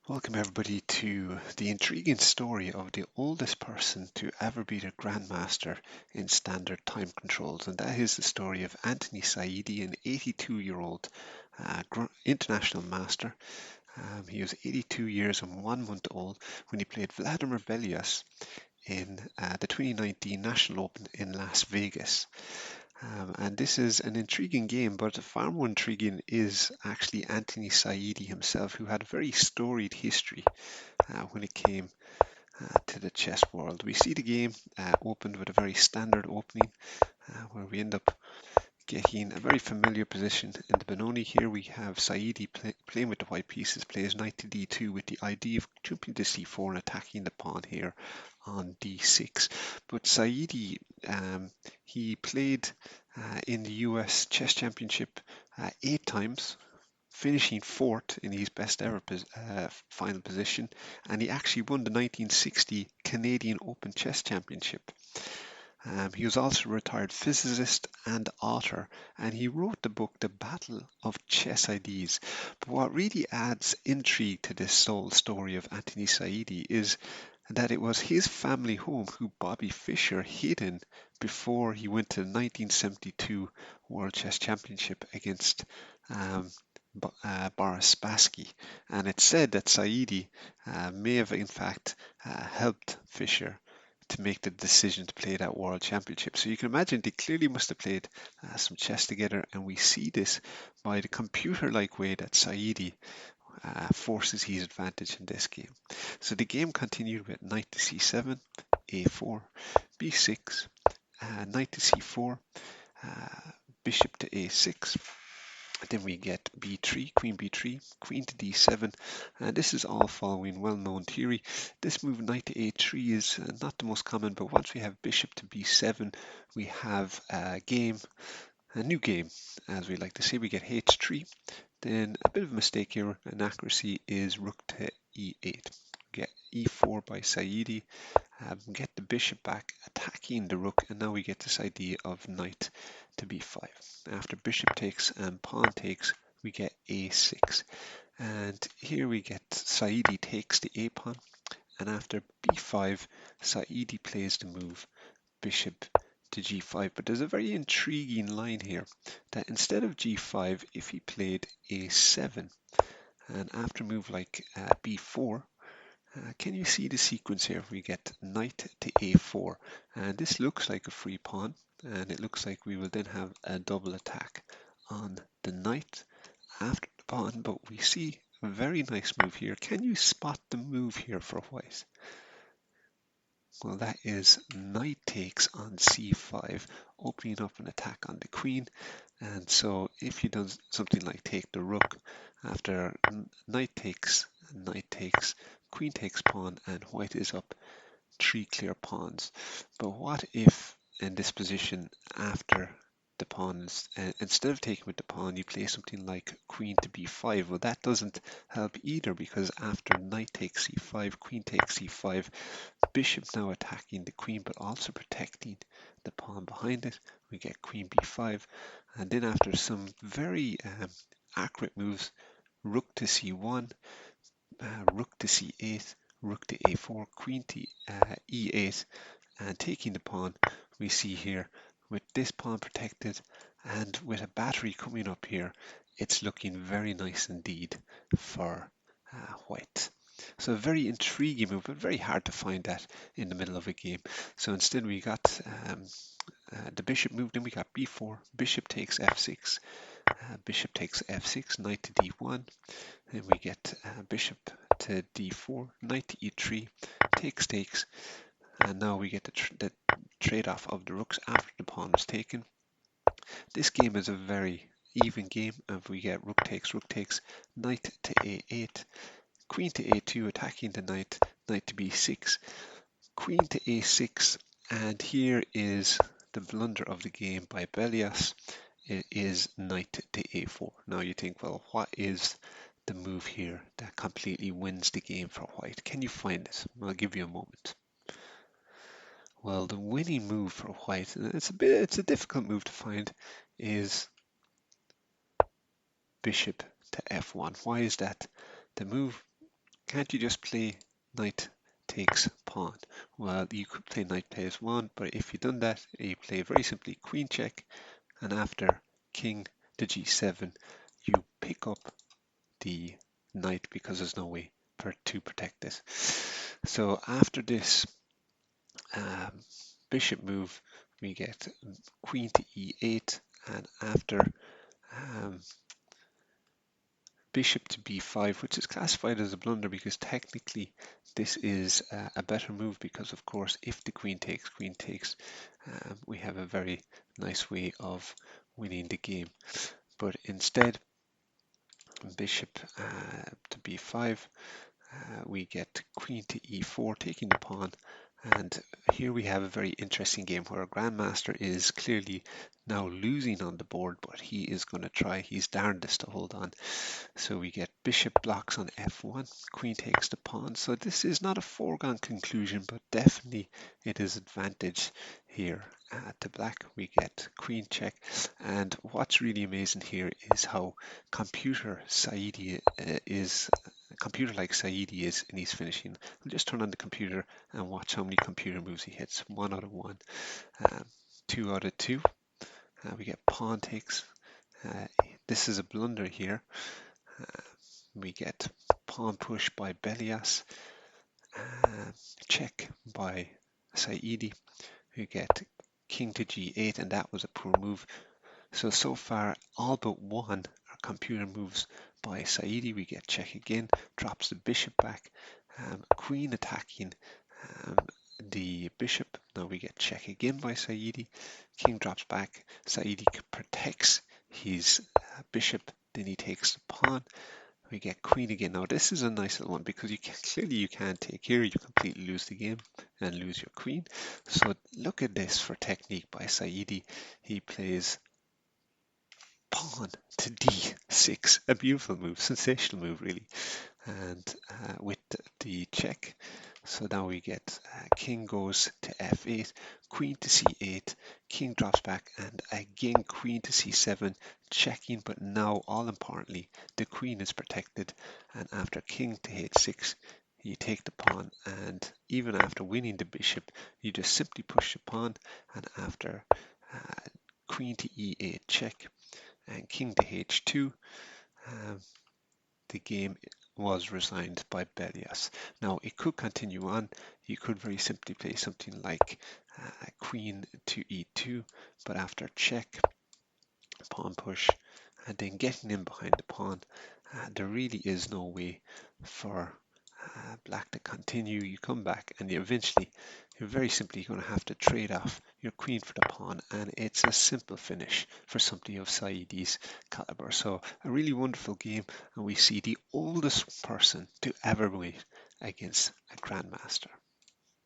Welcome everybody to the intriguing story of the oldest person to ever beat a Grandmaster in standard time controls, and that is the story of Anthony Saidy, an 82-year-old international master. He was 82 years and 1 month old when he played Vladimir Belous in the 2019 National Open in Las Vegas. And this is an intriguing game, but far more intriguing is actually Anthony Saidy himself, who had a very storied history when it came to the chess world. We see the game opened with a very standard opening where we end up getting a very familiar position in the Benoni. Here we have Saidy playing with the white pieces, plays knight to d2 with the idea of jumping to c4 and attacking the pawn here on d6. But Saidy, he played in the US Chess Championship 8 times, finishing fourth in his best ever final position, and he actually won the 1960 Canadian Open Chess Championship. He was also a retired physicist and author, and he wrote the book The Battle of Chess Ideas. But what really adds intrigue to this whole story of Anthony Saidy is that it was his family home who Bobby Fischer hid in before he went to the 1972 World Chess Championship against um, Boris Spassky. And it's said that Saidy may have in fact helped Fischer to make the decision to play that World Championship. So you can imagine they clearly must have played some chess together, and we see this by the computer-like way that Saidy forces his advantage in this game. So the game continued with knight to c7, a4, b6, knight to c4, bishop to a6. Then we get b3, queen to d7, and this is all following well-known theory. This move knight to a3 is not the most common, but once we have bishop to b7, we have a new game, as we like to say. We get h3. Then a bit of a mistake here, inaccuracy, is rook to e8. Get e4 by Saidy, get the bishop back, attacking the rook, and now we get this idea of knight to b5. After bishop takes and pawn takes, we get a6. And here we get Saidy takes the a pawn, and after b5, Saidy plays the move bishop to g5. But there's a very intriguing line here that instead of g5, if he played a7, and after a move like b4, can you see the sequence here? We get knight to a4, and this looks like a free pawn, and it looks like we will then have a double attack on the knight after the pawn, but we see a very nice move here. Can you spot the move here for white? Well, that is knight takes on c5, opening up an attack on the queen. And so if you done something like take the rook, after knight takes, queen takes pawn, and white is up 3 clear pawns. But what if in this position, after the pawns, instead of taking with the pawn, you play something like queen to b5? Well, that doesn't help either, because after knight takes c5, queen takes c5, bishop now attacking the queen, but also protecting the pawn behind it. We get queen b5, and then after some very accurate moves, rook to c1, rook to c8, rook to a4, queen to e8, and taking the pawn, we see here with this pawn protected and with a battery coming up here, it's looking very nice indeed for white. So a very intriguing move, but very hard to find that in the middle of a game. So instead we got the bishop moved, then we got b4, bishop takes f6, bishop takes f6, knight to d1, then we get bishop to d4, knight to e3, takes, and now we get the trade-off of the rooks after the pawn is taken. This game is a very even game, and we get rook takes, knight to a8, queen to a2, attacking the knight, knight to b6, queen to a6, and here is the blunder of the game by Belous. It is knight to a4. Now you think, well, what is the move here that completely wins the game for white? Can you find it? I'll give you a moment. Well, the winning move for white, and it's a difficult move to find, is bishop to f1. Why is that? The move can't you just play knight takes pawn? Well, you could play knight plays one, but if you've done that, you play very simply queen check, and after king to g7, you pick up the knight because there's no way to protect this. So after this bishop move, we get queen to e8, and after um, bishop to b5, which is classified as a blunder because technically this is a better move, because of course if the queen takes, we have a very nice way of winning the game. But instead, bishop to b5, we get queen to e4, taking the pawn, and here we have a very interesting game where a Grandmaster is clearly now losing on the board, but he is going to try his darndest to hold on. So we get bishop blocks on f1, queen takes the pawn. So this is not a foregone conclusion, but definitely it is advantage here to black. We get queen check, and what's really amazing here is how computer like Saidy is in his finishing. I'll just turn on the computer and watch how many computer moves he hits. 1 out of 1, 2 out of 2. We get pawn takes. This is a blunder here. We get pawn push by Belous, check by Saidy. We get king to g8, and that was a poor move. So far, all but one are computer moves by Saidy. We get check again, drops the bishop back, queen attacking the bishop. Now we get check again by Saidy, king drops back, Saidy protects his bishop, then he takes the pawn. We get queen again. Now this is a nice little one because clearly you can't take here, you completely lose the game and lose your queen. So look at this for technique by Saidy. He plays pawn to d6, a beautiful move, sensational move really, and with the check. So now we get king goes to f8, queen to c8, king drops back, and again queen to c7, checking, but now all importantly the queen is protected, and after king to h6 you take the pawn, and even after winning the bishop you just simply push the pawn, and after queen to e8 check and king to h2, the game was resigned by Belous. Now it could continue on. You could very simply play something like queen to e2, but after check, pawn push, and then getting in behind the pawn, there really is no way for black to continue. You come back and you're very simply going to have to trade off your queen for the pawn, and it's a simple finish for somebody of Saidy's caliber. So a really wonderful game, and we see the oldest person to ever win against a Grandmaster.